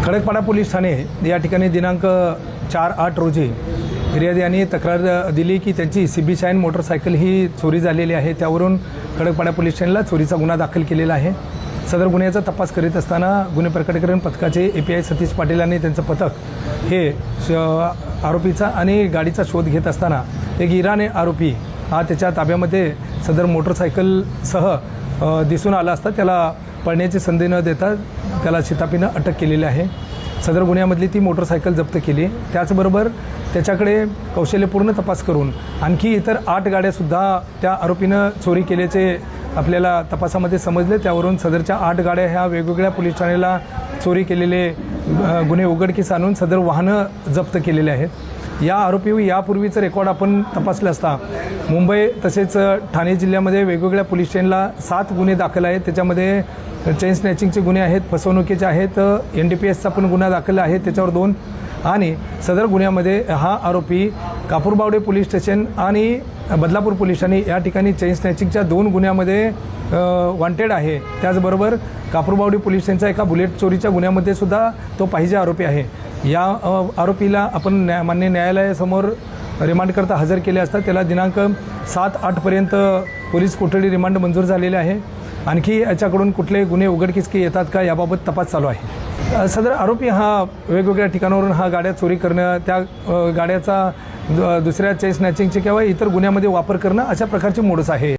Khadakpada police Thane या ठिकाणी दिनांक 4/8 रोजी फिर्यादी यांनी तक्रार दिली की त्यांची CB शाईन मोटरसायकल ही चोरी झालेली आहे। त्यावरून खडकपाडा पोलीस स्टेशनला चोरीचा गुन्हा दाखल केलेला आहे। सदर गुन्ह्याचा तपास करीत असताना गुन्हे प्रकटीकरण पथकाचे API सतीश पाटील आणि त्यांचं पथक हे आरोपीचा आणि गाडीचा शोध घेत असताना एक इराणी आरोपी हा त्याच्या ताब्यामध्ये सदर मोटरसायकलसह दिसून आला असता त्याला पळण्याची संधी न देता त्याला शिताफीनं अटक केलेली आहे। सदर गुन्ह्यामधली ती मोटरसायकल जप्त केली। त्याचबरोबर त्याच्याकडे कौशल्यपूर्ण तपास करून आणखी इतर 8 गाड्यासुद्धा त्या आरोपीनं चोरी केल्याचे आपल्याला तपासामध्ये समजले। त्यावरून सदरच्या 8 गाड्या ह्या वेगवेगळ्या पोलीस ठाण्याला चोरी केलेले गुन्हे उघडकीस आणून सदर वाहनं जप्त केलेले आहेत। या आरोपी यापूर्वीचं रेकॉर्ड आपण तपासलं असता मुंबई तसेच ठाणे जिल्ह्यामध्ये वेगवेगळ्या पोलीस स्टेशनला 7 गुन्हे दाखल आहेत। त्याच्यामध्ये चेन स्नॅचिंगचे गुन्हे आहेत, फसवणुकीचे आहेत, NDPSचा पण गुन्हा दाखल आहे त्याच्यावर 2 आणि सदर गुन्ह्यामध्ये हा आरोपी कापूरबावडे पोलीस स्टेशन आणि बदलापूर पोलीस स्टेशन या ठिकाणी चेन स्नॅचिंगच्या 2 गुन्ह्यामध्ये वॉन्टेड आहे। त्याचबरोबर कापूरबावडे पोलीस स्टेशनचा एका बुलेट चोरीच्या गुन्ह्यामध्ये सुद्धा तो पाहिजे आरोपी आहे। या आरोपीला आपण मान्य न्यायालयासमोर रिमांडकरता हजर केले असता त्याला दिनांक 7/8 पर्यंत पोलीस कोठडी रिमांड मंजूर झालेले आहे। आणखी याच्याकडून कुठले गुन्हे उघडकीस की येतात का याबाबत तपास चालू आहे। सदर आरोपी हा वेगवेगळ्या ठिकाणावरून हा गाड्या चोरी करणं, त्या गाड्याचा दुसऱ्या चेन स्नॅचिंगचे किंवा इतर गुन्ह्यामध्ये वापर करणं अशा प्रकारचे मोडस आहे।